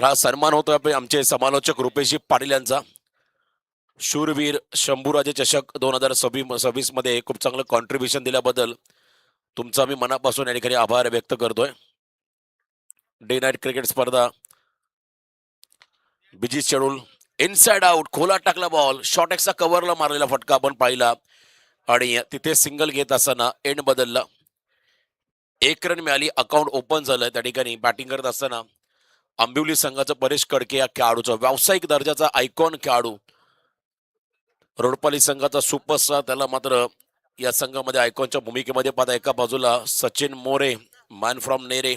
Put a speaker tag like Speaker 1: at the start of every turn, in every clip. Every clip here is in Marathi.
Speaker 1: हा सन्मान होतोय आमचे समालोचक रुपेशजी पाटील यांचा. शूरवीर शंभूराजे चषक 2026 मध्ये खूप चांगलं कॉन्ट्रीब्युशन दिल्याबद्दल तुमचा मी मनापासून या ठिकाणी आभार व्यक्त करतोय. डे नाईट क्रिकेट स्पर्धा बिजी शेड्यूल. इनसाइड आउट खोला टाकला बॉल, शॉर्ट एक्सचा कव्हरला मारलेला फटका आपण पाहिला आणि तिथे सिंगल घेत असताना एंड बदलला. 1 रन मिळाली, अकाउंट ओपन झालं. त्या ठिकाणी बॅटिंग करत असताना आंबिवली संघाचा परेश कडके या खेळाडूचा व्यावसायिक दर्जाचा आयकॉन खेळाडू, रोडपाली संघाचा सुपरस्टार, त्याला मात्र या संघामध्ये आयकॉनच्या भूमिकेमध्ये पाहता. एका बाजूला सचिन मोरे मॅन फ्रॉम नेरे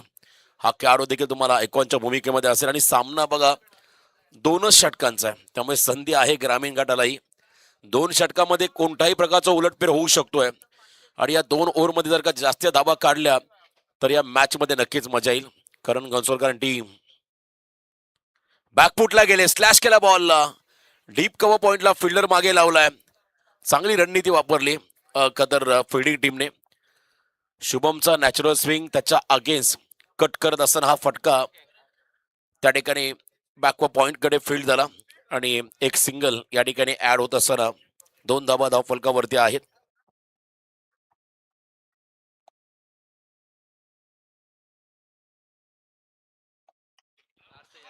Speaker 1: हा खेळाडू देखील तुम्हाला आयकॉनच्या भूमिकेमध्ये असेल. आणि सामना बघा 2च षटकांचा आहे, त्यामुळे संधी आहे ग्रामीण गटालाही. 2 षटकामध्ये कोणत्याही प्रकारचा उलटफेर होऊ शकतोय आणि या 2 ओव्हरमध्ये जर का जास्त धाबा काढल्या तर या मॅच मध्ये नक्कीच मजा येईल. करण गंसोलकर टीम बॅकफुटला गेले, स्लॅश केला बॉलला, डीप कव्हर पॉइंटला फिल्डर मागे लावलाय. चांगली रणनीती वापरली कदर फिल्डिंग टीमने. शुभमचा नॅचरल स्विंग त्याच्या अगेन्स्ट कट करत असताना हा फटका त्या ठिकाणी बॅकवर पॉइंट कडे फील्ड झाला आणि एक सिंगल या ठिकाणी ऍड होत असताना 2 धाबा धाव फलकावरती आहेत.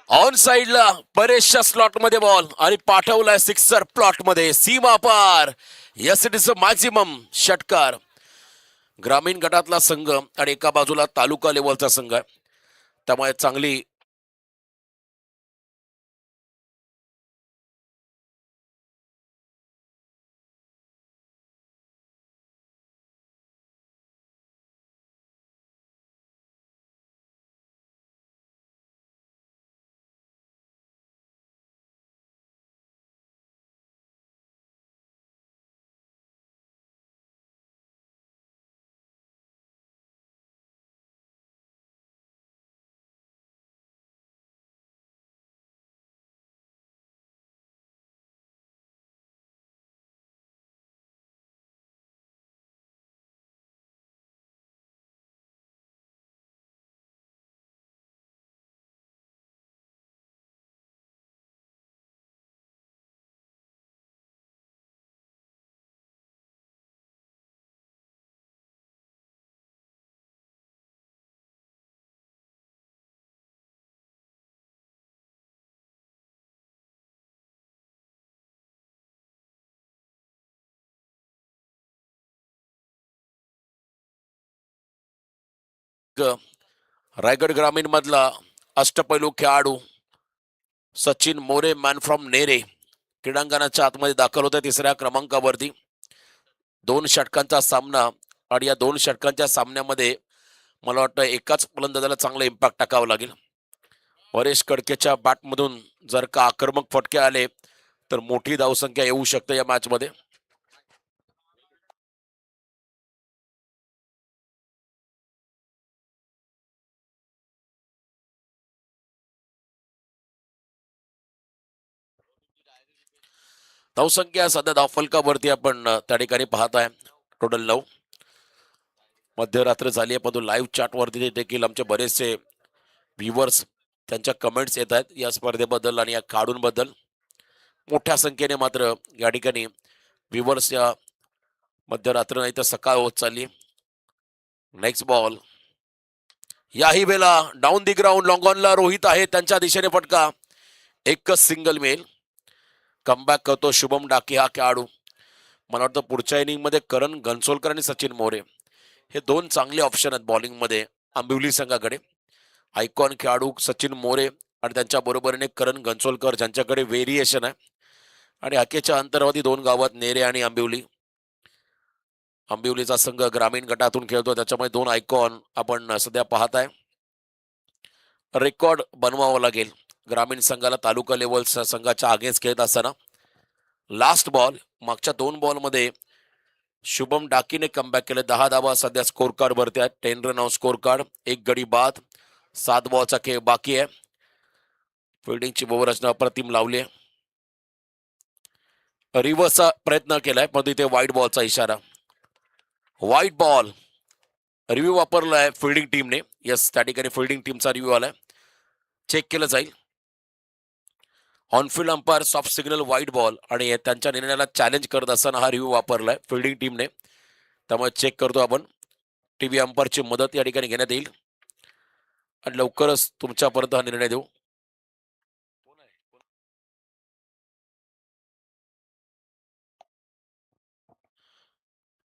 Speaker 1: ऑन साइडला बरेचशा स्लॉट मध्ये बॉल आणि पाठवलाय सिक्सर प्लॉट मध्ये, सीमा पार. Yes it is a maximum षटकार. ग्रामीण गटातला संघ आणि एका बाजूला तालुका लेवलचा संघ आहे, त्यामुळे चांगली रायगड ग्रामीण मधला अष्टपैलू खेळाडू सचिन मोरे मॅन फ्रॉम नेरे क्रीडांगणाच्या आतमध्ये दाखल होते 3ऱ्या क्रमांकावरती. 2 षटकांचा सामना आणि या 2 षटकांच्या सामन्यामध्ये मला वाटतं एकाच फलंदाजाला चांगला इम्पॅक्ट टाकावा लागेल. परेश कडकेच्या बॅटमधून जर का आक्रमक फटके आले तर मोठी धावसंख्या येऊ शकते या मॅच मध्ये. धावसंख्या सध्या धावफलकावरती आपण त्या ठिकाणी पाहत आहे टोटल 9. मध्यरात्र झाली आहे, परंतु लाईव्ह चॅट वरती देखील आमचे बरेचसे व्ह्युअर्स त्यांच्या कमेंट्स येत आहेत या स्पर्धेबद्दल आणि या खेळाडूंबद्दल. मोठ्या संख्येने मात्र या ठिकाणी व्ह्युअर्स या मध्यरात्र नाही तर सकाळ होत चालली. नेक्स्ट बॉल, याही वेळेला डाऊन दी ग्राउंड लॉंग ऑनला रोहित आहे, त्यांच्या दिशेने फटका. एकच सिंगल मिळेल. कमबॅक करतो शुभम डाके हा खेळाडू. मला वाटतं पुढच्या इनिंग मध्ये करण घनसोलकर आणि सचिन मोरे हे 2 चांगले ऑप्शन आहेत बॉलिंग मध्ये आंबिवली संघाकडे. आयकॉन खेळाडू सचिन मोरे आणि त्यांच्या बरोबरीने करण घनसोलकर ज्यांच्याकडे व्हेरिएशन आहे. आणि हाकेच्या अंतरावधी 2 गावात नेरे आणि आंबिवली. आंबिवलीचा संघ ग्रामीण गटातून खेळतो, त्याच्यामुळे 2 आयकॉन आपण सध्या पाहताय. रेकॉर्ड बनवावं लागेल ग्रामीण संघाला तालुका लेवल संघाच्या अगेन्स्ट खेळत असताना. लास्ट बॉल, मागच्या 2 बॉलमध्ये शुभम डाकीने कमबॅक केले. 10 धावा सध्या स्कोर कार्ड वरती आहेत. 10 रन ऑन स्कोर कार्ड, 1 गडी बाद. 7 बॉलचा खेळ बाकी आहे. फिल्डिंगची बहुरचना अप्रतिम लावली आहे. रिव्हर्सचा प्रयत्न केलाय पण इथे व्हाईट बॉलचा इशारा. व्हाईट बॉल रिव्ह्यू वापरलाय फिल्डिंग टीमने. यस, त्या ठिकाणी फिल्डिंग टीमचा रिव्ह्यू आलाय, चेक केलं जाईल. On-field umpire soft signal white ball आणि त्यांच्या निर्णयाला चॅलेंज करत असताना हा रिव्ह्यू वापरलाय फिल्डिंग टीमने. त्यामुळे चेक करतो आपण. टीव्ही अंपायरची मदत या ठिकाणी घेण्यात येईल आणि लवकरच तुमच्यापर्यंत हा निर्णय देऊ.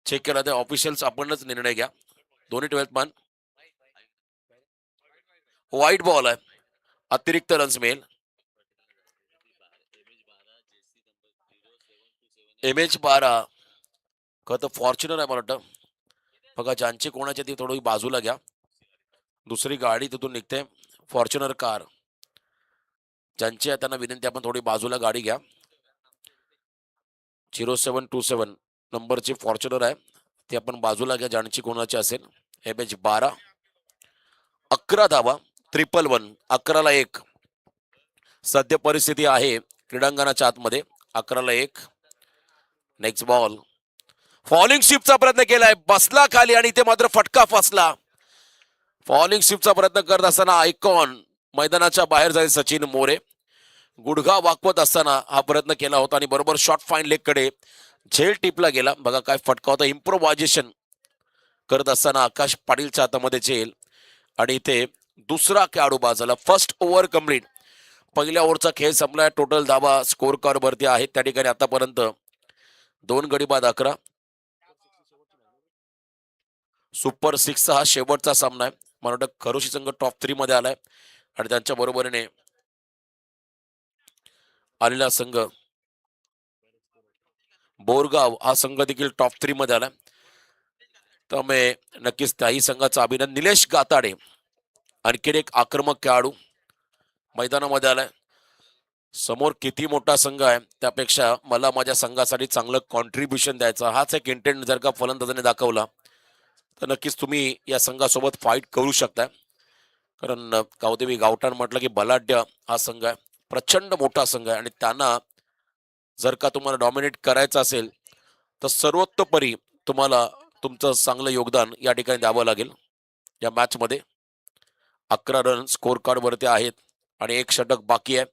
Speaker 1: चेक केला तर ऑफिशियल्स आपणच निर्णय घ्या. दोन्ही 12th मॅन. व्हाईट बॉल आहे, अतिरिक्त रन्स मिळेल. MH12 खरं तर फॉर्च्युनर आहे मला वाटतं. बघा ज्यांची कोणाची ती थोडी बाजूला घ्या. दुसरी गाडी तिथून निघते, फॉर्च्युनर कार. ज्यांची आहे त्यांना विनंती आपण थोडी बाजूला गाडी घ्या. 0727 नंबरची फॉर्च्युनर आहे ती आपण बाजूला घ्या ज्यांची कोणाची असेल. MH12 11 धावा, 111. 11-1 सद्य परिस्थिती आहे क्रीडांगणाच्या आतमध्ये. 11-1. Next ball. फॉलिंग शिफ्टचा प्रयत्न केलाय, बसला खाली आणि इथे मात्र फटका फसला. फॉलिंग शिफ्टचा प्रयत्न करत असताना आयकॉन मैदानाच्या बाहेर जाईल. सचिन मोरे गुडघा वाकवत असताना हा प्रयत्न केला होता आणि बरोबर शॉर्ट फाईन लेग कडे झेल टिपला गेला. बघा काय फटका होता. इम्प्रोव्हायझेशन करत असताना आकाश पाटीलच्या हातामध्ये झेल आणि इथे दुसरा खेळाडू बाजूला. First over complete. पहिल्या ओव्हरचा खेळ संपलाय. टोटल धावा स्कोर कार्ड वरती आहेत त्या ठिकाणी आतापर्यंत 2 गडी बाद 11. सुपर 6 हा शेवटचा सामना आहे. मला वाटतं खरोशी संघ टॉप 3 मध्ये आलाय आणि त्यांच्या बरोबरीने आलेला संघ बोरगाव हा संघ देखील टॉप 3 मध्ये आलाय. त्यामुळे नक्कीच त्याही संघाचा अभिनंदन. निलेश गाताडे आणखीन एक आक्रमक खेळाडू मैदानामध्ये आलाय. समोर किती मोठा संघ आहे त्यापेक्षा मला माझ्या संघासाठी चांगलं कॉन्ट्रीब्युशन द्यायचं, हाच एक इंटेंट जर का फलंदाजाने दाखवला तर नक्कीच तुम्ही या संघासोबत फाईट करू शकता. कारण गावदेवी गावठाण म्हटलं की बलाढ्य हा संघ आहे, प्रचंड मोठा संघ आहे आणि त्यांना जर का तुम्हाला डॉमिनेट करायचं असेल तर सर्वतोपरी तुम्हाला तुमचं चांगलं योगदान या ठिकाणी द्यावं लागेल. या मॅच मध्ये 11 रन स्कोर कार्ड वरती आहेत आणि 1 षटक बाकी आहे.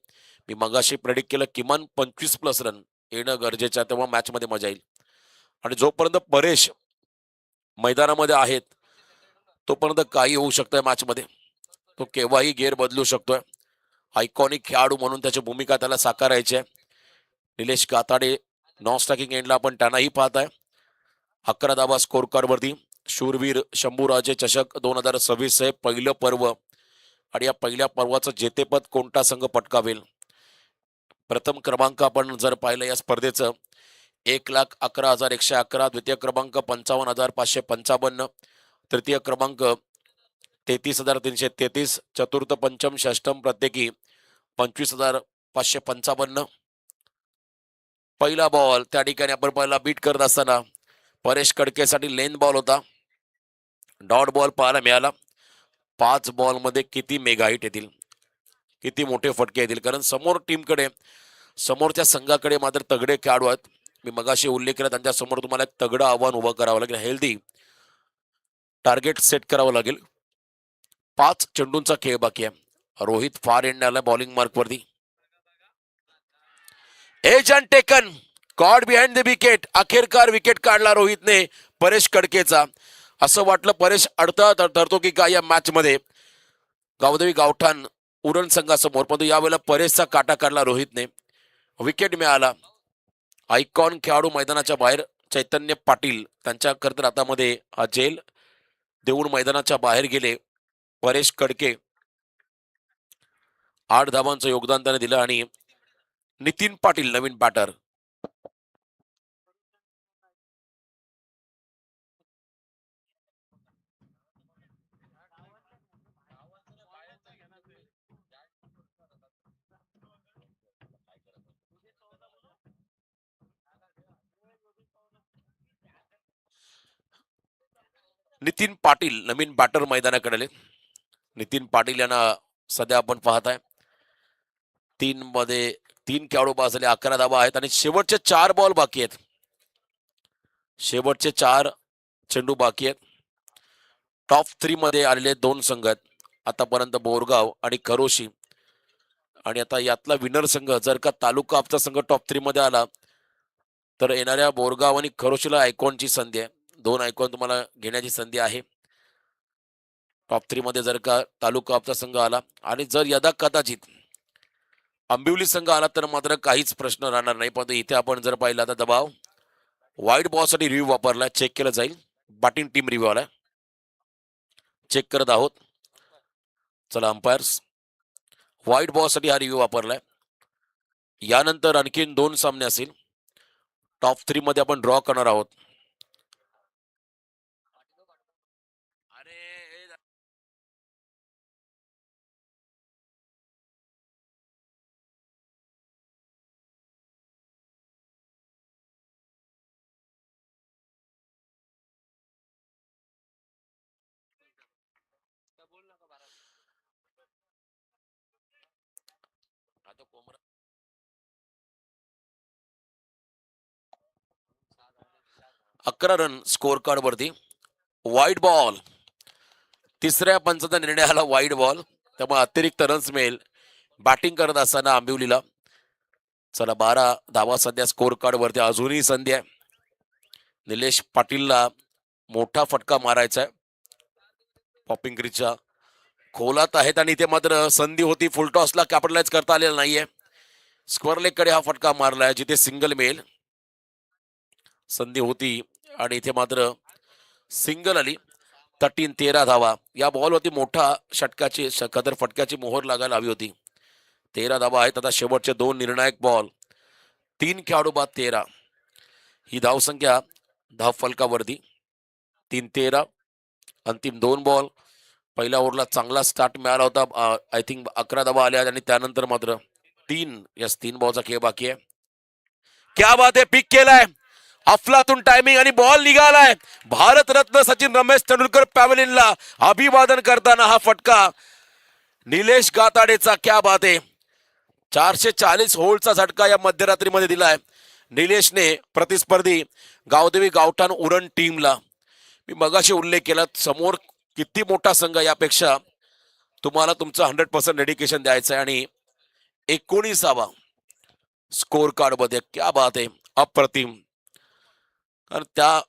Speaker 1: मी मगाशी प्रेडिक्ट केलं किमान 25+ रन येणं गरजेचं आहे, तेव्हा मॅच मध्ये मजा येईल. आणि जोपर्यंत परेश मैदानामध्ये आहेत तोपर्यंत काही होऊ शकतंय मॅच मध्ये. तो केव्हाही गेअर बदलू शकतोय. आयकॉनिक खेळाडू म्हणून त्याची भूमिका त्याला साकारायची आहे. निलेश गाताडे नॉन स्ट्रायकिंग एंडला आपण त्यांनाही पाहताय. 11 धावा स्कोर कार्ड वरती. शूरवीर शंभूराजे चषक 2026 हे पहिलं पर्व आणि या पहिल्या पर्वाचं जेतेपद कोणता संघ पटकावेल. प्रथम क्रमांक आपण जर पाहिलं या स्पर्धेचं 1,11,111. द्वितीय क्रमांक 55,555. तृतीय क्रमांक 33,333. चतुर्थ पंचम षष्टम प्रत्येकी 25,555. पहिला बॉल त्या ठिकाणी आपण पहिला बीट करत असताना परेश कडकेसाठी लेन बॉल होता. डॉट बॉल पाहायला मिळाला. 5 बॉल मध्ये किती मेगा हिट येतील, किती मोठे फटके येतील. कारण समोर टीमकडे, समोरच्या संघाकडे मात्र तगडे खेळाडू आहेत. मी मगाशी उल्लेख केला त्यांच्या समोर तुम्हाला एक तगडं आव्हान उभं करावं लागेल. हेल्दी टार्गेट सेट करावं लागेल. 5 चेंडूंचा खेळ बाकी आहे. रोहित फार एंड आला बॉलिंग मार्क वरती. Edge and taken, caught behind the wicket. अखेरकार विकेट काढला रोहितने परेश कडकेचा. असं वाटलं परेश अडथळा ठरतो की काय या मॅच मध्ये गावदेवी गावठाण उरण संघासमोर, परंतु यावेळेला परेशचा काटा काढला रोहितने. विकेट मिळाला. आयकॉन खेळाडू मैदानाच्या बाहेर. चैतन्य पाटील त्यांच्या खरतर हातामध्ये हा जेल देऊन मैदानाच्या बाहेर गेले. परेश कडके 8 धावांचं योगदान त्याने दिलं आणि नितीन पाटील नवीन बॅटर. नितीन पाटील नवीन बॅटर मैदानाकडे आले. नितीन पाटील यांना सध्या आपण पाहताय 3 मध्ये 3 खेळाडू बाद झाले. 11 धावा आहेत आणि शेवटचे 4 बॉल बाकी आहेत. शेवटचे 4 चेंडू बाकी आहेत. टॉप 3 मध्ये आलेले 2 संघ आहेत आतापर्यंत, बोरगाव आणि खरोशी. आणि आता यातला विनर संघ जर का तालुका आपचा संघ टॉप 3 मध्ये आला तर येणाऱ्या बोरगाव आणि खरोशीला आयकॉनची संधी आहे. 2 आयकॉन तुम्हाला घेण्याची संधी आहे. टॉप 3 मध्ये जर का तालुका आपचा संघ आला आणि जर यदा कदाचित आंबिवली संघ आला तर मात्र काहीच प्रश्न राहणार नाही. पण इथे आपण जर पाहिलं तर दबाव वाईट बॉल साठी रिव्ह्यू वापरला, चेक केलं जाईल. बॅटिंग टीम रिव्ह्यू आला, चेक करत आहोत. चला अंपायर्स व्हाईट बॉल साठी हा रिव्ह्यू वापरलाय. यानंतर आणखीन 2 सामने असेल. टॉप 3 मध्ये आपण ड्रॉ करणार आहोत. आता 11 रन स्कोर कार्ड वरती. व्हाईट बॉल, तिसऱ्या पंचाचा निर्णय आला व्हाईट बॉल, त्यामुळे अतिरिक्त रन्स मिळेल बॅटिंग करत असताना आंबिवलीला. चला 12 धावा सध्या स्कोर कार्ड वरती. अजूनही संधी आहे निलेश पाटीलला मोठा फटका मारायचा आहे. पॉपिंग क्रीजच्या खोलात आहेत आणि इथे मात्र संधी होती फुलटॉसला कॅपिटलाइज करता आलेला नाहीये. स्क्वेअर लेग कडे हा फटका मारलाय जिथे सिंगल मिळेल. संधी होती आणि इथे मात्र सिंगल आली. 13 धावा. या बॉलवरती मोठा षटकाची कदर फटक्याची मोहर लागायला हवी होती. 13 धावा आहेत. आता शेवटचे 2 निर्णायक बॉल. 3 खेळाडू बाद 13 ही धावसंख्या धाव फलकावरती. 3-13 अंतिम 2 बॉल. पहिल्या ओव्हरला चांगला स्टार्ट मिळाला होता. आय थिंक 11 धावा आल्या आणि त्यानंतर मात्र 3 बॉलचा खेळ बाकी आहे. क्या बात आहे, पिक केलाय अफलातून टायमिंग आणि बॉल निघालाय. भारतरत्न सचिन रमेश तेंडुलकर पॅव्हलियनला अभिवादन करताना हा फटका निलेश गाताडेचा. क्या बात आहे. 440 होल्डचा झटका या मध्यरात्रीमध्ये दिलाय निलेशने प्रतिस्पर्धी गावदेवी गावठाण उरण टीमला. मी मगाशी उल्लेख केला समोर किती मोठा संघ, यापेक्षा तुम्हाला तुमचं 100% डेडिकेशन द्यायचं आहे. आणि 19वा स्कोर कार्ड मध्ये क्या बात आहे, अप्रतिम. कारण त्या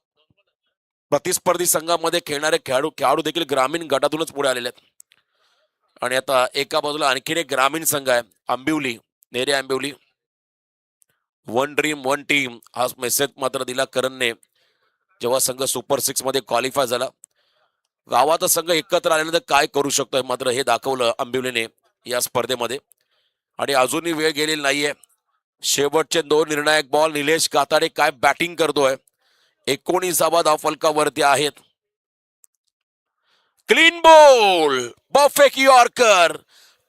Speaker 1: प्रतिस्पर्धी संघामध्ये खेळणारे खेळाडू देखील ग्रामीण गटातूनच पुढे आलेले आहेत. आणि आता एका बाजूला आणखीन एक ग्रामीण संघ आहे आंबिवली, नेरे आंबिवली. 1 ड्रीम 1 टीम हा मेसेज मात्र दिला करणने जेव्हा संघ सुपर 6 मध्ये क्वालिफाय झाला. गावाचा संघ एकत्र आल्यानंतर काय करू शकतोय मात्र हे दाखवलं आंबिवलीने या स्पर्धेमध्ये. आणि अजूनही वेळ गेलेली नाहीये. शेवटचे 2 निर्णायक बॉल. निलेश गाताडे काय बॅटिंग करतोय. 19वा धाव फलकावरती आहेत. Clean ball, perfect yorker.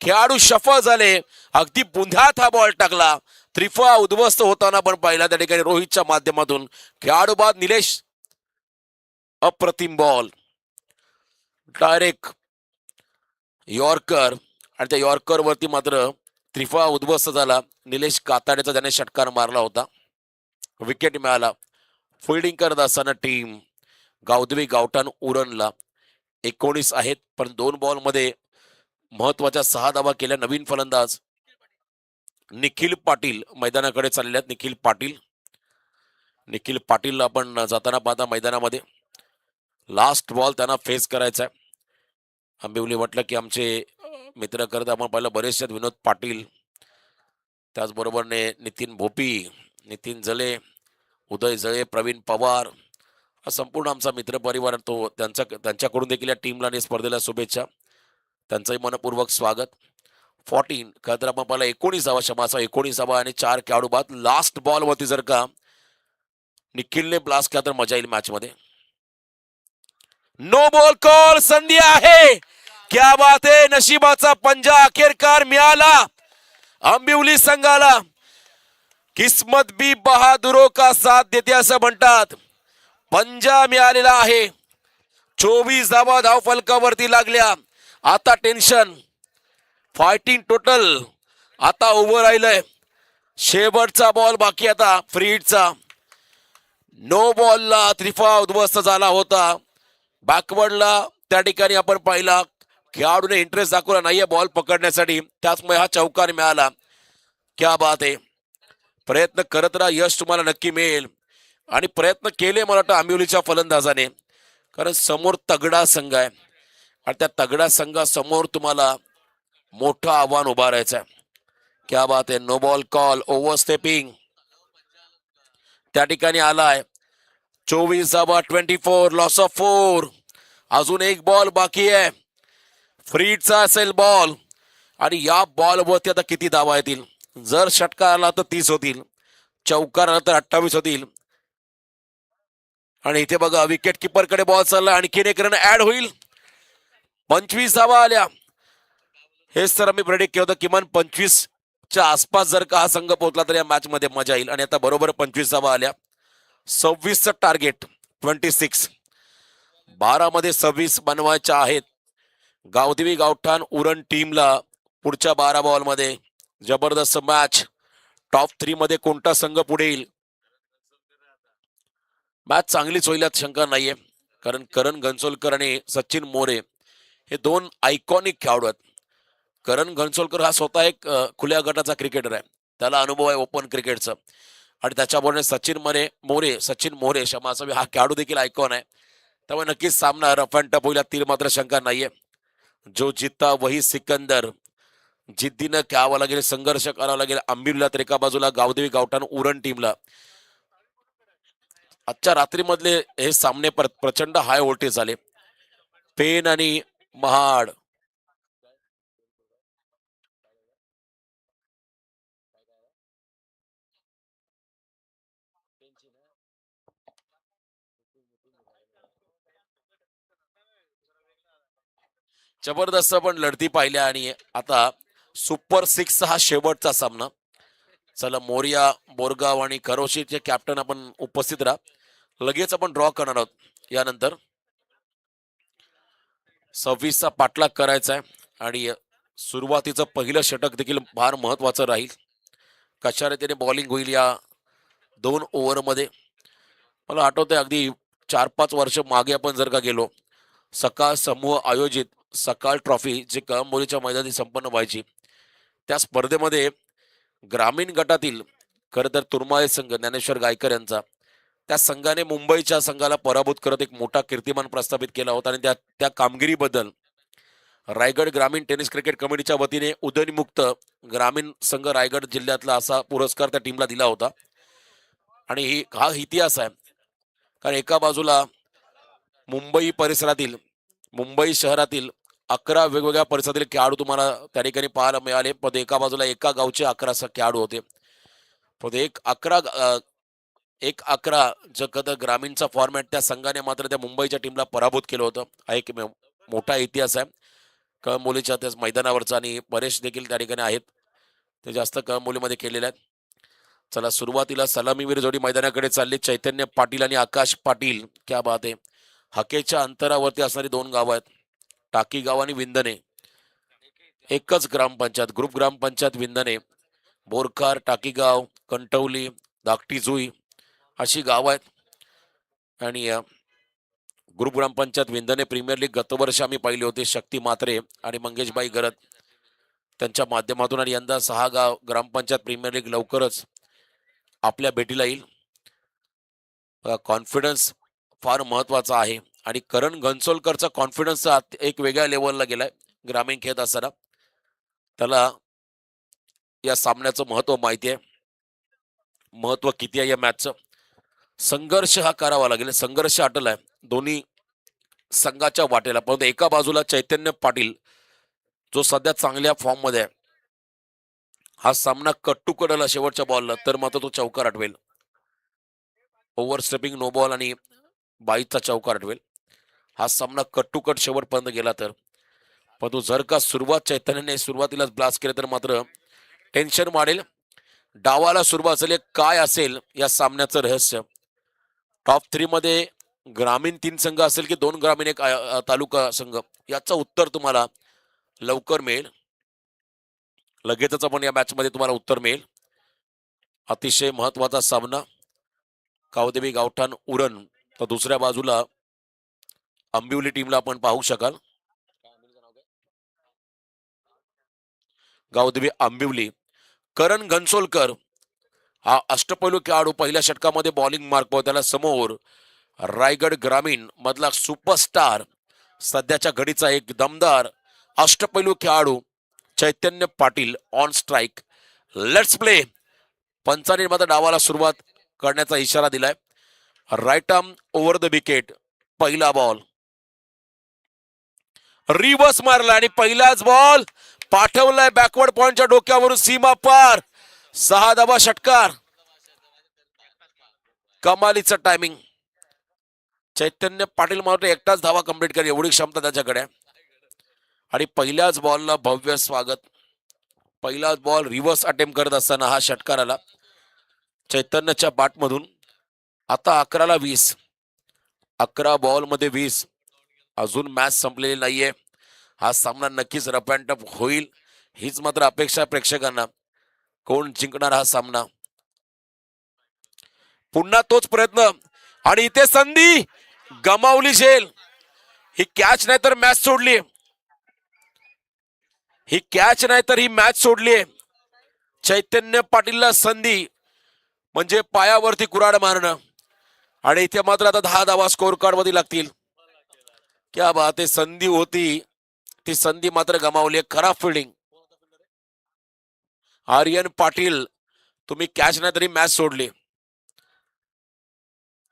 Speaker 1: खेळाडू सफल झाले. अगदी बुंध्यात हा बॉल टाकला. त्रिफळा उद्ध्वस्त होताना पण पाहिला त्या ठिकाणी रोहितच्या माध्यमातून. खेळाडू बाद निलेश. अप्रतिम बॉल, डायरेक्ट यॉर्कर. आणि त्या यॉर्कर वरती मात्र त्रिफळा उद्ध्वस्त झाला. निलेश काताडेचा त्याने षटकार मारला होता. विकेट मिळाला. फिल्डिंग करत असताना टीम गावदेवी गावठाण उरणला 19 आहेत. पण 2 बॉल मध्ये महत्वाच्या 6 धावा केल्या. नवीन फलंदाज निखिल पाटील मैदानाकडे चालले आहेत. निखिल पाटील आपण जाताना पाहता मैदानामध्ये. लास्ट बॉल त्यांना फेस करायचा आहे. आंबिवली म्हटलं की आमचे मित्र करत आपण पाहिलं बरेचसे विनोद पाटील, त्याचबरोबरने नितीन भोपी, नितीन जले, उदय जळे, प्रवीण पवार, हा संपूर्ण आमचा मित्र परिवार. तो त्यांच्याकडून देखील या टीमला आणि स्पर्धेला शुभेच्छा. त्यांचंही मनपूर्वक स्वागत. 14 का तर आपण पाहिलं 19वा क्षमाचा 19वा आणि 4 खेळाडू बाद. लास्ट बॉल वरती जर का निखिलने ब्लास्ट केला तर मजा येईल मॅच मध्ये. No ball call. संधी आहे. क्या बात आहे. नशिबाचा पंजा अखेरकार मिळाला आंबिवली संघाला. किस्मत भी बहादुरों का साथ देते असं म्हणतात. पंजा मिळालेला आहे. 24 धावा धाव फलकावरती लागल्या. आता टेन्शन, फायटिंग टोटल आता उभं राहिलंय. शेवटचा बॉल बाकी आता फ्री हिटचा. नो बॉलला त्रिफळा उद्ध्वस्त झाला होता. बॅकवर्डला त्या ठिकाणी आपण पाहिला खेळाडूने इंटरेस्ट दाखवला नाहीये बॉल पकडण्यासाठी, त्याचमुळे हा चौकार मिळाला. क्या बात आहे. प्रयत्न करत राहा, यश तुम्हाला नक्की मिळेल. आणि प्रयत्न केले मला वाटतं आंबिवलीच्या फलंदाजाने, कारण समोर तगडा संघ आहे आणि त्या तगड्या संघासमोर तुम्हाला मोठं आव्हान उभारायचं आहे. क्या बात आहे. No ball call, overstepping त्या ठिकाणी आलाय. 24/24, लॉस ऑफ 4. अजून एक बॉल बाकी आहे. फ्रीडचा असेल बॉल आणि या बॉलवरती आता किती धावा येतील. जर षटकार आला तर 30 होतील, चौकार आला तर 28 होतील. आणि इथे बघा विकेट किपर कडे बॉल चालला, आणखीन एक रन ऍड होईल. 25 धावा आल्या. हेच तर आम्ही प्रेडिक्ट केलं होतं, किमान 25च्या आसपास जर का हा संघ पोहोचला तर या मॅच मध्ये मजा येईल. आणि आता बरोबर 25 धावा आल्या. 26चं टार्गेट 26, 12 मध्ये 26 बनवायच्या आहेत. गावदेवी गावठाण उरण टीमला पुढच्या 12 बॉल मध्ये जबरदस्त मॅच. टॉप 3 मध्ये कोणता संघ पुढे येईल. मॅच चांगलीच होईल यात शंका नाहीये, कारण करण घनसोलकर आणि सचिन मोरे हे दोन आयकॉनिक खेळाडू आहेत. करण घनसोलकर हा स्वतः एक खुल्या गटाचा क्रिकेटर आहे, त्याला अनुभव आहे ओपन क्रिकेटचा. आणि त्याच्याबरोबर सचिन मोरे क्षमा असावी, हा खेळाडू देखील आयकॉन आहे. त्यामुळे नक्कीच सामना रफ अँड टफ होईल, ती मात्र शंका नाहीये. जो जिता वही सिकंदर, जिद्दीनं खेळावं लागेल, संघर्ष करावा लागेल. आंबिवलीला तर एका बाजूला गावदेवी गावठाण उरण टीमला. आजच्या रात्रीमधले हे सामने प्रचंड हाय व्होल्टेज झाले. पेन आणि महाड. जबरदस्त पण लढती पाहिल्या. आणि आता सुपर 6 हा शेवटचा सामना. चला, मोरिया, बोरगाव आणि खरोशीचे कॅप्टन आपण उपस्थित राहा. लगेच आपण ड्रॉ करणार आहोत. यानंतर 26चा पाठलाग करायचा आहे. आणि सुरुवातीचं पहिलं षटक देखील फार महत्वाचं राहील. कशा रीतीने बॉलिंग होईल या 2 ओव्हरमध्ये. मला आठवतंय अगदी 4-5 वर्ष मागे आपण जर का गेलो, सकाळ समूह आयोजित सकाळ ट्रॉफी जी कळंबोलीच्या मैदानी संपन्न व्हायची, त्या स्पर्धेमध्ये ग्रामीण गटातील खरं तर तुरमाळे संघ ज्ञानेश्वर गायकर यांचा, त्या संघाने मुंबईच्या संघाला पराभूत करत एक मोठा कीर्तिमान प्रस्थापित केला होता. आणि त्या कामगिरीबद्दल रायगड ग्रामीण टेनिस क्रिकेट कमिटीच्या वतीने उदयनमुक्त ग्रामीण संघ रायगड जिल्ह्यातला असा पुरस्कार त्या टीमला दिला होता. आणि हा इतिहास आहे, कारण एका बाजूला मुंबई परिसरातील, मुंबई शहरातील 11 वेगवेगळ्या परिसरातील खेळाडू तुम्हाला त्या ठिकाणी पाहायला मिळाले. पण एका बाजूला एका गावचे 11 खेळाडू होते. पण एक 11 जो कदा ग्रामीणचा फॉर्मॅट, त्या संघाने मात्र त्या मुंबईच्या टीमला पराभूत केलं होतं. हा एक मोठा इतिहास आहे कळंबोलीच्या त्याच मैदानावरचा. आणि परेश देखील त्या ठिकाणी आहेत, ते जास्त कळंबोलीमध्ये केलेले आहेत. चला, सुरुवातीला सलामीवीर जोडी मैदानाकडे चालली. चैतन्य पाटील आणि आकाश पाटील. क्या बात आहे. हाकेच्या अंतरावरती असणारी 2 गावं आहेत, टाकी गाव आणि विंदणे. एकच ग्रामपंचायत, ग्रुप ग्रामपंचायत विंदणे. बोरखार, टाकीगाव, कंटवली, धाकटी जुई अशी गावं आहेत. आणि ग्रुप ग्रामपंचायत विंदणे प्रीमियर लीग गतवर्षी आम्ही पाहिले होते, शक्ती मात्रे आणि मंगेशबाई गरत त्यांच्या माध्यमातून. आणि यंदा 6 गाव ग्रामपंचायत प्रीमियर लीग लवकरच आपल्या भेटीला येईल. कॉन्फिडन्स फार महत्वाचा आहे. आणि करण घनसोलकरचा कॉन्फिडन्स एक वेगळ्या लेवलला गेलाय ग्रामीण खेळत असताना. त्याला या सामन्याचं महत्व माहिती आहे, महत्व किती आहे या मॅचचं. संघर्ष हा करावा लागेल, संघर्ष अटल आहे दोन्ही संघाच्या वाटेला. परंतु एका बाजूला चैतन्य पाटील जो सध्या चांगल्या फॉर्म मध्ये आहे, हा सामना कट्टू कडेला शेवटच्या बॉलला तर मात्र तो चौकार आठवेल. ओव्हर स्टेपिंग नो बॉल आणि 22चा चौकार आठवेल. हा सामना कट शेवटपर्यंत गेला तर. परंतु जर का चैतन्याने सुरुवातीलाच ब्लास्ट केले तर मात्र टेन्शन वाढेल. डावाला सुरुवात झाली. काय असेल या सामन्याचं रहस्य. टॉप 3 मध्ये ग्रामीण 3 संघ असेल की 2 ग्रामीण 1 तालुका संघ, याचं उत्तर तुम्हाला लवकर मिळेल. लगेचच आपण या मॅच मध्ये तुम्हाला उत्तर मिळेल. अतिशय महत्वाचा सामना. गावदेवी गावठाण उरण, तर दुसऱ्या बाजूला आंबिवली टीमला आपण पाहू शकाल. गावदेवी आंबिवली. करण घनसोलकर हा अष्टपैलू खेळाडू पहिल्या षटकामध्ये बॉलिंग मार्क त्याला समोर रायगड ग्रामीण मधला सुपरस्टार सध्याच्या घडीचा एक दमदार अष्टपैलू खेळाडू Chaitanya Patil on strike. Let's play. पंचाने मात्र डावाला सुरुवात करण्याचा इशारा दिलाय. Right arm over the wicket. पहिला बॉल रिव्हर्स मारला आणि पहिलाच बॉल पाठवलाय बॅकवर्ड पॉइंटच्या डोक्यावरून सीमा पार. 6 धावा षटकार. कमालीचं टायमिंग. चैतन्य पाटील मात्र एकटाच धावा कंप्लीट करेल एवढी क्षमता त्याच्याकडे. आणि पहिल्याच बॉलला भव्य स्वागत. पहिलाच बॉल रिव्हर्स अटेम्प्ट करत असताना हा षटकार आला चैतन्यच्या बॅटमधून. आता 11ला 20. 11 बॉल मध्ये 20. अजून मॅच संपलेली नाहीये. हा सामना नक्कीच रफ अँड टफ होईल हीच मात्र अपेक्षा प्रेक्षकांना. कोण जिंकणार हा सामना. पुन्हा तोच प्रयत्न आणि इथे संधी गमावली झेल. ही कॅच नाही तर मॅच सोडली. ही कॅच नाही तर ही मॅच सोडली. चैतन्य पाटीलला संधी म्हणजे पायावरती कुऱ्हाड मारणं. आणि इथे मात्र आता 10 धावा स्कोर कार्ड मध्ये लागतील. क्या बात आहे. संधी होती ती संधी मात्र गमावली. खराब फिल्डिंग. आर्यन पाटील तुम्ही कॅच नाही तरी मॅच सोडली.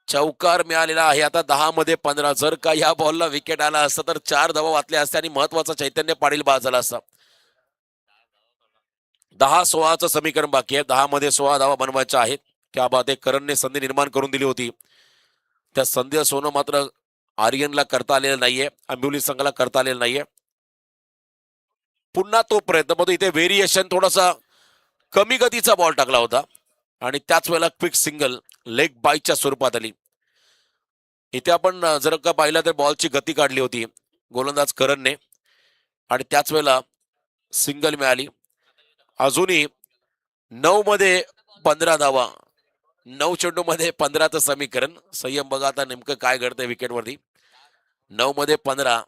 Speaker 1: चौकार मिळालेला आहे आता 10 मध्ये 15. जर का या बॉलला विकेट आला असता तर 4 धावा वाचल्या असत्या आणि महत्वाचा चैतन्य पाटील बाद झाला असता. 10-16चं समीकरण बाकी आहे. 10 मध्ये 16 धावा बनवायच्या आहेत. क्या बात आहे. करणने संधी निर्माण करून दिली होती. त्या संधी सोनं मात्र आर्यनला करता आलेलं नाहीये. आंबिवली संघाला करता आलेलं नाहीये. पुन्हा तो प्रयत्न पण इथे व्हेरिएशन थोडासा कमी गतीचा बॉल टाकला होता आणि त्याच वेळेला क्विक सिंगल लेग बाईच्या स्वरूपात आली. इथे आपण जर का पाहिलं तर बॉलची गती काढली होती गोलंदाज करणने आणि त्याच वेळेला सिंगल मिळाली. अजूनही 9 मध्ये 15 धावा. 9 चेंडू मध्ये 15चं समीकरण. संयम बघा आता नेमकं काय घडतंय विकेटवरती. 9 मध्ये 15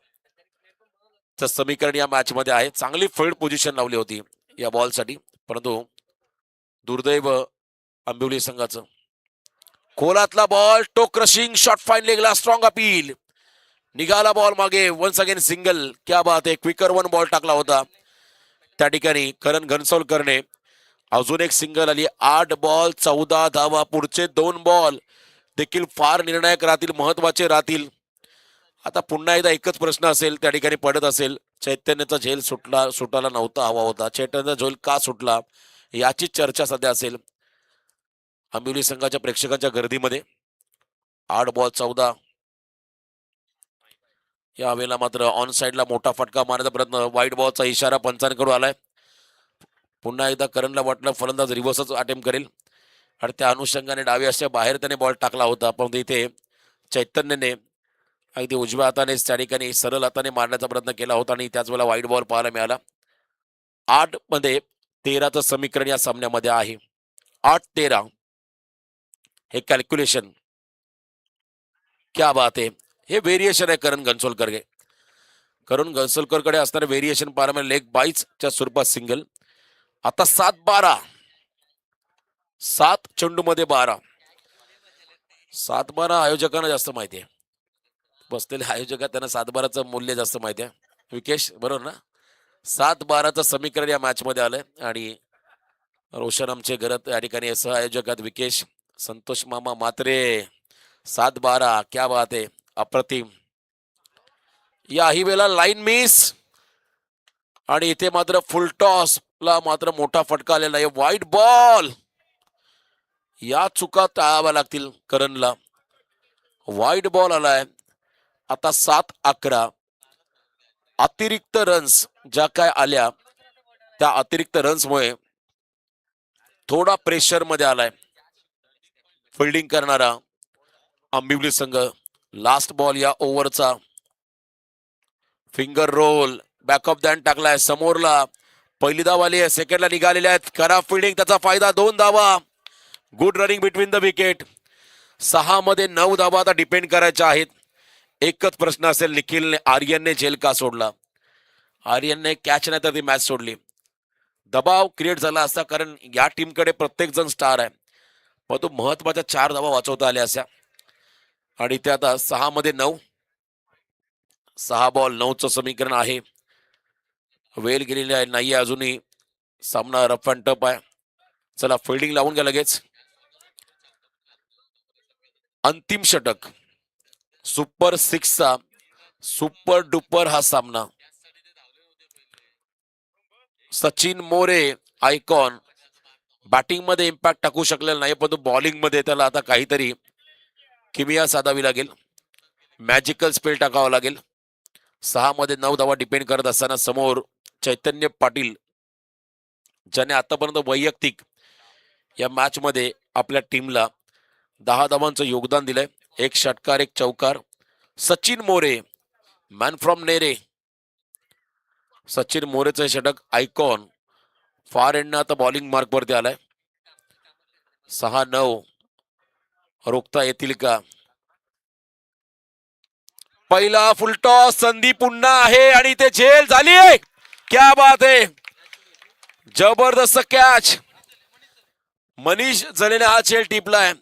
Speaker 1: चं समीकरण या मॅच मध्ये आहे. चांगली फील्ड पोझिशन लावली होती या बॉलसाठी परंतु दुर्दैव आंबिवली संघाचं. खोलातला ball toe crushing shot fine लेगला स्ट्रॉंग अपील. निघाला बॉल मागे. Once again single. क्या बात आहे. क्विकर 1 बॉल टाकला होता त्या ठिकाणी करण घनसोलकरने. अजून एक सिंगल आली. 8 बॉल 14 धावा. पुढचे 2 बॉल देखील फार निर्णायक राहतील महत्वाचे राहतील. आता पुन्हा एकदा एकच प्रश्न असेल त्या ठिकाणी पडत असेल. चैतन्याचा झेल सुटायला नव्हता हवा होता. चैतन्याचा झेल का सुटला याची चर्चा सध्या असेल आंबिवली संघाच्या प्रेक्षकांच्या गर्दीमध्ये. 8 बॉल 14. यावेळेला मात्र ऑन साइडला मोठा फटका मारण्याचा प्रयत्न. वाईट बॉलचा इशारा पंचांकडून आलाय. पुन्हा एकदा करणला वाटलं फलंदाज रिव्हर्सच अटेम्प्ट करेल आणि त्या अनुषंगाने डावी अशा बाहेर त्याने बॉल टाकला होता पण इथे चैतन्यने अगदी उजव्या हाताने त्या ठिकाणी सरळ हाताने मारण्याचा प्रयत्न केला होता आणि त्याच वेळेला वाईट बॉल पाहायला मिळाला. 8 मध्ये 13चं समीकरण या सामन्यामध्ये आहे. 8-13 हे कॅल्क्युलेशन. क्या बात आहे. हे व्हेरिएशन आहे करण घनसोलकर. करण घनसोलकरकडे असणारे व्हेरिएशन पाहायला मिळाले. लेग बाईचच्या स्वरूपात सिंगल. आता 7-12. 7 चेंडू मध्ये 12. 7-12 आयोजकांना जास्त माहिती आहे. बसलेले आयोजक त्यांना 7-12चं मूल्य जास्त माहिती आहे. विकेश बरोबर ना. 7-12चं समीकरण या मॅच मध्ये आलंय आणि रोशन आमचे घरात या ठिकाणी सह आयोजक आहेत विकेश संतोष मामा मात्रे. 7-12. क्या बात आहे. अप्रतिम. याही वेळेला लाईन मिस आणि इथे मात्र फुल टॉस ला मात्र मोठा फटका आलेला आहे. वाईट बॉल. या चुका टाळाव्या लागतील करणला. वाईट बॉल आलाय. आता 7-11. अतिरिक्त रन्स ज्या काय आल्या त्या अतिरिक्त रन्समुळे थोडा प्रेशर मध्ये आलाय फिल्डिंग करणारा आंबिवली संघ. लास्ट बॉल या ओव्हरचा. Finger roll back off then टाकलाय समोरला. पहिली धाव आली आहे. सेकंडला निघालेल्या आहेत. खराब फिल्डिंग त्याचा फायदा. 2 धावा. Good running between the wicket. 6 मध्ये 9 धावा आता डिपेंड करायच्या आहेत. एकच प्रश्न असेल निखिलने आर्यनने झेल का सोडला. आर्यनने कॅच नाही तर ती मॅच सोडली. दबाव क्रिएट झाला असता, कारण या टीमकडे प्रत्येक जण स्टार आहे, पण तो महत्वाच्या 4 धावा वाचवता आल्या अशा. आणि ते आता 6 मध्ये 9, 6 बॉल 9चं समीकरण आहे. वेल गेलेली आहे नाही अजूनही, सामना रफ अँड टफ आहे. चला फिल्डिंग लावून घ्या लगेच. अंतिम षटक सुपर 6चा सुपर डुपर हा सामना. सचिन मोरे आयकॉन बॅटिंग मध्ये इम्पॅक्ट टाकू शकलेला नाही, परंतु बॉलिंग मध्ये त्याला आता काहीतरी किमिया साधावी लागेल, मॅजिकल स्पेल टाकावा लागेल. 6 मध्ये 9 धावा डिपेंड करत असताना समोर चैतन्य पाटील, ज्याने आतापर्यंत वैयक्तिक या मॅच मध्ये आपल्या टीमला 10 धावांचं योगदान दिलंय. एक षटकार एक चौकार. Sachin More man from Nere. सचिन मोरेचं षटक आयकॉन फार एंडनं आता बॉलिंग मार्क वरती आलाय. 6-9 रोखता येतील का? पहिला फुलटॉस संधी पुन्हा आहे आणि ते झेल झाली आहे. क्या बात आहे, जबरदस्त कॅच. मनीष झलेने हा झेल टिपलाय.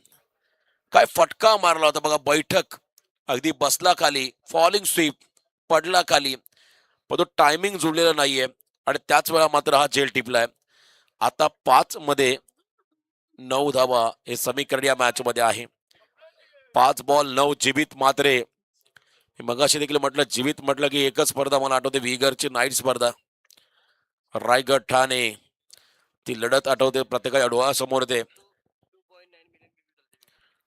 Speaker 1: काय फटका मारला होता बघा, बैठक अगदी बसला खाली, फॉलिंग स्वीप पडला खाली, पण तो टायमिंग जुळलेला नाहीये आणि त्याच वेळा मात्र हा झेल टिपलाय. आता 5 मध्ये 9 धावा हे समीकरण या मॅच मध्ये आहे. 5 बॉल 9 जीवित मात्रे. मगाशी देखील म्हटलं, जीवित म्हटलं की एकच स्पर्धा मला आठवते, विगरची नाईट स्पर्धा, रायगड ठाणे, ती लढत आठवते प्रत्येकाच्या डोळ्यासमोर. ते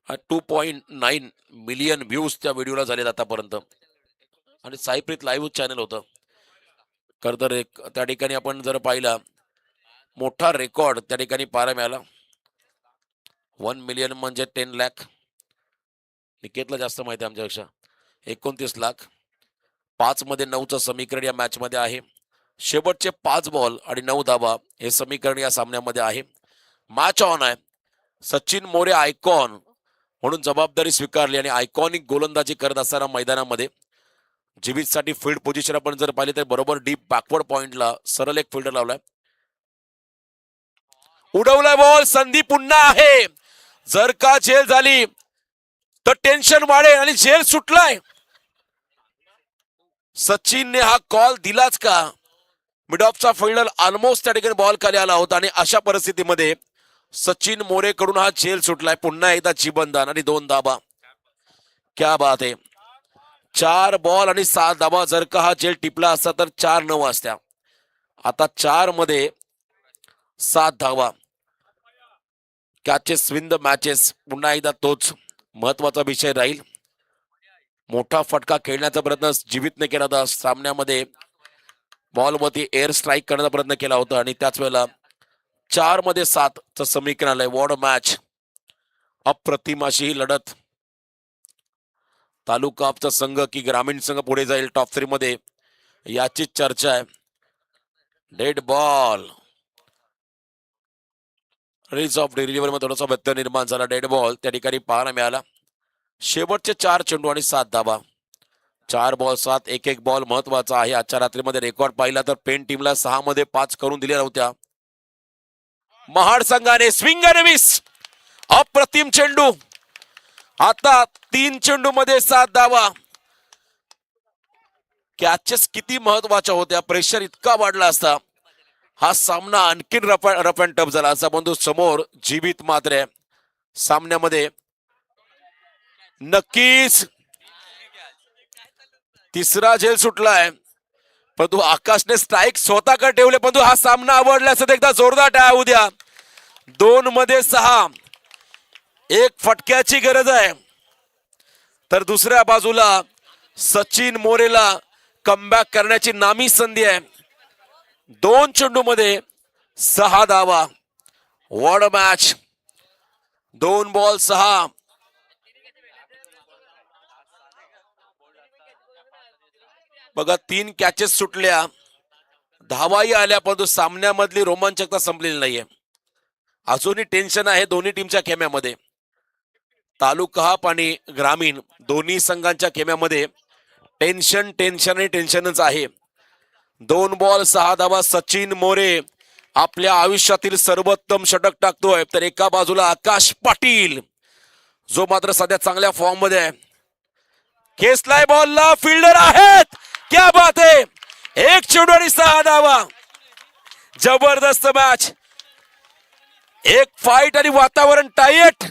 Speaker 1: 2.9 मिलियन व्ह्यूज त्या व्हिडिओला झालेत आतापर्यंत, आणि साईप्रीत लाईव्ह चॅनल होतं. खरं तर एक त्या ठिकाणी आपण जर पाहिला, मोठा रेकॉर्ड त्या ठिकाणी पाहायला मिळाला. 1 मिलियन म्हणजे 10 लाख. निकेतला जास्त माहिती आहे आमच्यापेक्षा, 29 लाख. 5 मध्ये 9चं समीकरण या मॅच मध्ये आहे. शेवटचे 5 बॉल आणि 9 धावा हे समीकरण या सामन्यामध्ये आहे. मॅच ऑन आहे. सचिन मोरे आयकॉन म्हणून जबाबदारी स्वीकारली आणि आयकॉनिक गोलंदाजी करत असताना मैदानामध्ये जीवितसाठी फील्ड पोझिशन आपण जर पाहिली तर बरोबर डीप बॅकवर्ड पॉइंटला सरळ एक फिल्डर लावलाय. उडवलाय बॉल, संधी पुन्हा आहे. जर का झेल झाली तर टेन्शन वाढेल आणि झेल सुटलाय. सचिनने हा कॉल दिलाच का? मिड ऑफचा फिल्डर ऑलमोस्ट त्या ठिकाणी बॉल खाली आला होता आणि अशा परिस्थितीमध्ये सचिन मोरे कडून हा झेल सुटलाय. पुन्हा एकदा जीवनदान आणि 2 धाबा. क्या बात आहे. 4 बॉल आणि 7 धाबा. जर का हा झेल टिपला असता तर 4-9 असत्या. आता 4 मध्ये 7 धावा. Catches win the matches. पुन्हा एकदा तोच महत्वाचा विषय राहील. मोठा फटका खेळण्याचा प्रयत्न जीवितने केला होता सामन्यामध्ये. बॉलवरती एअर स्ट्राईक करण्याचा प्रयत्न केला होता आणि त्याच वेळेला 4 मध्ये 7चं समीकरण आलंय. वॉर्ड मॅच, अप्रतिम अशी ही लढत. तालुका आपचा संघ की ग्रामीण संघ पुढे जाईल टॉप 3 मध्ये, याचीच चर्चा आहे. Dead ball, rage of delivery मध्ये थोडासा व्यत्यय निर्माण झाला. डेड बॉल त्या ठिकाणी पाहायला मिळाला. शेवटचे 4 चेंडू आणि 7 धाबा. 4 बॉल 7, एक बॉल महत्वाचा आहे. आजच्या रात्रीमध्ये रेकॉर्ड पाहिला तर पेन टीमला 6 मध्ये 5 करून दिल्या नव्हत्या. महाड संघाने स्विंग आणि मिस, अप्रतिम चेंडू. आता 3 चेंडू मध्ये 7 धावा. कॅचेस किती महत्वाच्या होत्या, प्रेशर इतका वाढला असता हा सामना आणखीन रफ अँड टफ झाला असा. बंधू समोर जीवित मात्र सामन्यामध्ये नक्कीच तिसरा झेल सुटलाय, परंतु आकाशने स्ट्राईक स्वतःकडे ठेवले. परंतु हा सामना आवडल्यास एकदा जोरदार टाळ्या होऊ द्या. 2 मध्ये 6, एक फटक्याची गरज आहे. तर दुसऱ्या बाजूला सचिन मोरेला कमबॅक करण्याची नामी संधी आहे. 2 चेंडू मध्ये 6 धावा. वॉर्ड मॅच, 2 बॉल 6. बघा 3 कॅचेस सुटल्या, धावाही आल्या, परंतु सामन्यामधली रोमांचकता संपलेली नाहीये. अजूनही टेन्शन आहे दोन्ही टीमच्या खेम्यामध्ये. तालुका हाप आणि ग्रामीण दोन्ही संघांच्या खेम्यामध्ये टेन्शनच आहे. 2 बॉल 6 धावा. सचिन मोरे आपल्या आयुष्यातील सर्वोत्तम षटक टाकतोय, तर एका बाजूला आकाश पाटील जो मात्र सध्या चांगल्या फॉर्म मध्ये आहे. खेचलाय बॉलला, फिल्डर आहेत. क्या बात आहे. एक चेंडू आणि 6 धावा. जबरदस्त मॅच. एक फाईट आणि वातावरण टाईट.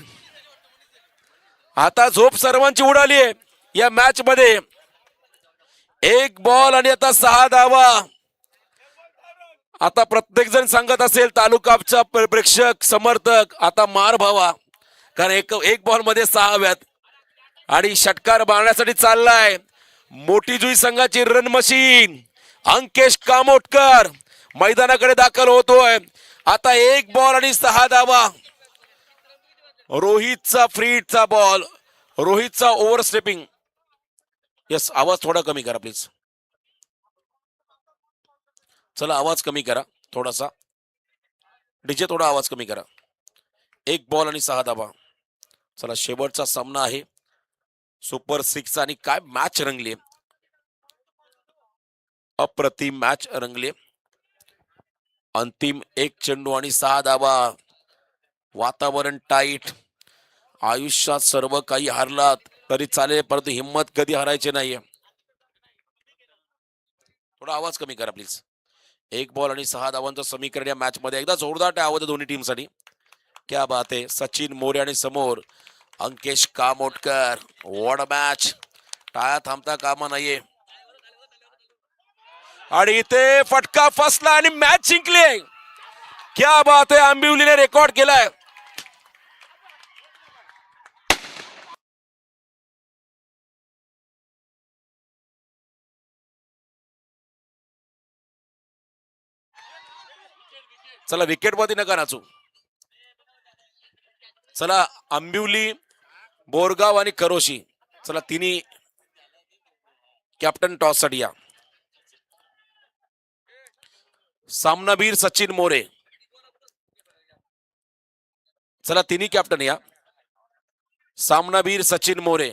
Speaker 1: आता झोप सर्वांची उडाली आहे या मॅच मध्ये. एक बॉल आणि आता 6 धावा. आता प्रत्येक जण सांगत असेल तालुकाचा प्रेक्षक समर्थक आता मार भावा, कारण एक बॉल मध्ये 6 हव्यात आणि षटकार बांधण्यासाठी चाललाय मोठी जुई संघाची रन मशीन. अंकेश कामोटकर मैदानाकडे दाखल होतोय. आता एक बॉल आणि 6 धावा. रोहितचा फ्रीटचा बॉल, रोहितचा ओव्हरस्टेपिंग. यस, आवाज थोडा कमी करा प्लीज. चला आवाज कमी करा थोडासा. डीजे थोडा आवाज कमी करा. एक बॉल आणि 6 धावा. चला शेवटचा सामना आहे सुपर 6 आणि काय मॅच रंगली. अप्रतिम मॅच रंगली. अंतिम एक चेंडू आणि 6 धावा. वातावरण टाईट. आयुष्यात सर्व काही हारलात तरी चालेल, परंतु हिम्मत कधी हारायची नाहीये. थोडा आवाज कमी करा प्लीज. एक बॉल आणि 6 धावांचं समीकरण या मॅच मध्ये. एकदा जोरदार टाळ्या होत्या दोन्ही टीम साठी. क्या बात आहे. सचिन मोरे आणि समोर Ankesh Kamotkar. What a match. टाळ्या थांबता कामा नाहीये. आणि इथे फटका फसला आणि मॅच जिंकली. क्या बात आहे. आंबिवलीने रेकॉर्ड केलाय. चला विकेट मध्ये नका नाचू. चला आंबिवली, बोरगाव आणि करोशी, चला तिन्ही कॅप्टन टॉस साठी या. सामनावीर सचिन मोरे, चला तिन्ही कॅप्टन या. सामनावीर सचिन मोरे,